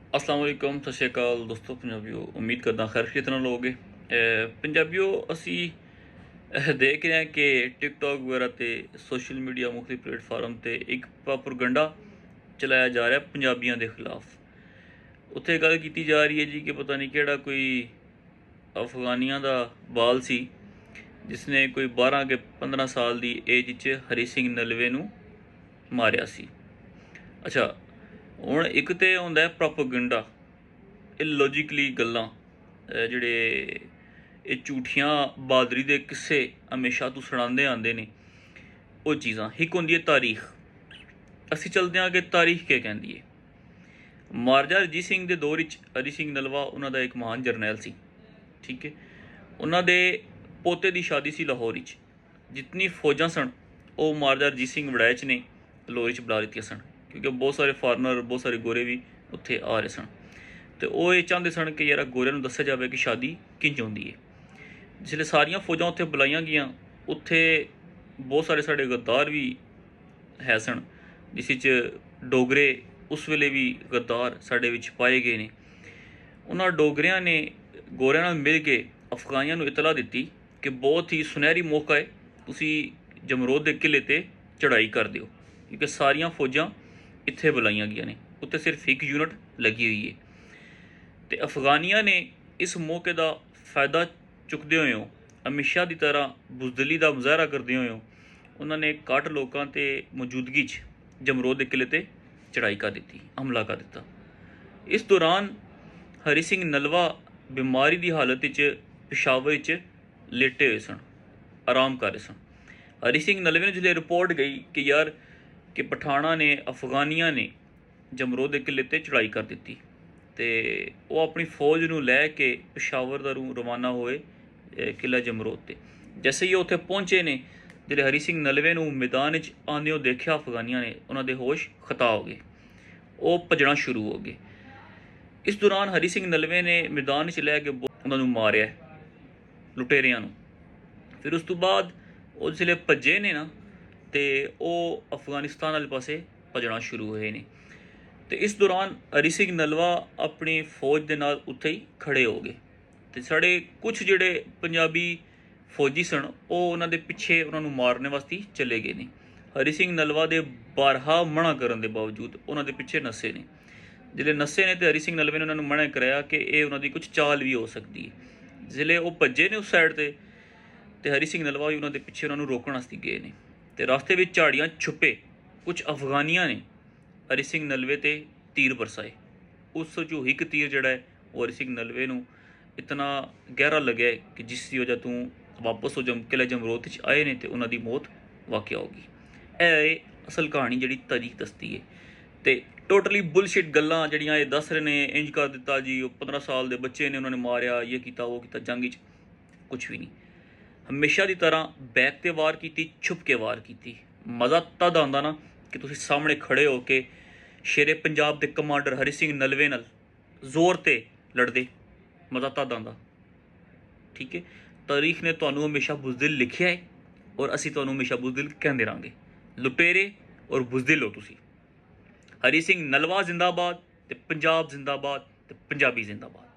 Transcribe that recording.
अस्सलाम वालेकुम, सत श्री अकाल दोस्तों पंजाबियों। उम्मीद करदा खैर खैरियत नाल होगे। पंजाबियों असी देख रहे हैं कि टिकटॉक वगैरह ते सोशल मीडिया मुख्तलिफ प्लेटफार्म ते एक प्रोपेगेंडा चलाया जा रहा है पंजाबियों के खिलाफ। उत्थे गल की जा रही है जी कि पता नहीं केड़ा कोई अफगानिया का बाल सी जिसने कोई 12 के 15 साल की एज च हरी सिंह नलवे नूं मारिया सी। अच्छा, हुण एक तो होंदा है प्रोपेगेंडा, इलॉजिकली गल्लां जिहड़े एह झूठियां बहादरी दे किस्से हमेशा तो सुणांदे आंदे ने वो चीज़ां। एक होंदी है तारीख। असी चलदे हां कि तारीख क्या कहंदी है। महाराजा रजीत सिंह दे दौर विच हरी सिंह नलवा उन्हां दा एक महान जरनैल सी। ठीक है, उन्हां दे पोते दी शादी सी लाहौर विच। जितनी फौजां सन वो महाराजा रजीत सिंह वड़ैच ने लाहौर च बुला लित्तियां सन, क्योंकि बहुत सारे फॉरनर बहुत सारे गोरे भी उत्थे आ रहे सन। तो वो ये चाहते सन कि यार गोरियां नूं दस्सिया जाए कि शादी किंज होंदी है। जिसले सारियां फौजां उत्थे बुलाईयां गईयां, उत्थे बहुत सारे साढ़े गद्दार भी है सन, जिस च डोगरे उस वेले भी गद्दार साढ़े विच पाए गए ने। उन्हां डोगरियां ने गोरियां नाल मिल के अफगानियां नूं इतला दित्ती कि बहुत ही सुनहरी मौका है, तुसी जमरोद के किले ते चढ़ाई कर दिओ, क्योंकि सारियां फौजां इत्थे बुलाईयां गईयां ने। उत्ते सिर्फ एक यूनिट लगी हुई है। तो अफगानिया ने इस मौके का फायदा चुकते हुए हमेशा की तरह बुजदली का मुजाहरा करते हुए उन्होंने घट लोगों के मौजूदगी जमरोद के किले ते चढ़ाई कर दी, हमला कर दिता। इस दौरान हरी सिंह नलवा बीमारी की हालत पेशावर लेटे हुए सन, आराम कर रहे सन। हरी सिंह नलवे ने जिसले रिपोर्ट गई कि यार कि पठाना ने अफगानिया ने जमरोद के किले ते चढ़ाई कर दी, तो वो अपनी फौज नूं लै के पेशावर दा रवाना होए किला जमरोद ते। जैसे ही उत्थे पहुंचे ने, जिहड़े हरी सिंह नलवे नूं मैदान च आंदे देखा अफगानिया ने, उन्हां दे होश खता हो गए, वो भजना शुरू हो गए। इस दौरान हरी सिंह नलवे ने मैदान च लै के उन्हां नूं मारिया लुटेरियां नूं। फिर उस तो बाद वो जिसले भज्जे ने ना, तो वो अफगानिस्तान वाले पासे भजना शुरू होए ने। तो इस दौरान हरी सिंह नलवा अपनी फौज के नाल उत्थे ही खड़े हो गए। तो साढ़े कुछ जिहड़े पंजाबी फौजी सन वो उन्हां दे पिछे उन्हां नूं मारने वास्ते चले गए ने। हरी सिंह नलवा दे बारहा मना करन दे बावजूद उन्हां दे पिछे नस्से ने। जिसले नस्से ने तो हरी सिंह नलवे ने उन्हां नूं मना कराया कि ये उन्हां दी कुछ चाल भी हो सकती है। जिसले वो भज्जे ने उस साइड ते, तो हरी सिंह नलवा भी उन्हां दे पिछे उन्हां नूं रोकण वास्ते गए ने। तो रास्ते में झाड़ियाँ छुपे कुछ अफगानिया ने हरी सिंह नलवे ते तीर बरसाए। उस चो एक तीर जड़ा है वो हरी सिंह नलवे नूं इतना गहरा लगे कि जिसकी वजह तू वापस वो किला जमरोद च आए ने तो उन्होंने मौत वाक़ होगी। यह असल कहानी जी तारीख दसती है। तो टोटली बुलशिट गल्लां जड़ियां ये दस रहे ने, इंज कर दिता जी, वो 15 साल के बच्चे ने उन्होंने मारिया, ये किया वो किया, जंग कुछ भी नहीं। हमेशा की तरह बैक ते वार की, छुप के वार की। मज़ा तद आंदा ना कि तुसीं सामने खड़े हो के शेरे पंजाब के कमांडर हरी सिंह नलवे नाल जोर ते लड़दे, मज़ा तद आंदा। ठीक है, तारीख ने तुहानूं हमेशा बुजदिल लिखिया है और असीं तुहानूं हमेशा बुजदिल कहंदे रहांगे। लुटेरे और बुजदिल हो तुसीं। हरी सिंह नलवा जिंदाबाद, ते पंजाब जिंदाबाद, ते पंजाबी जिंदाबाद।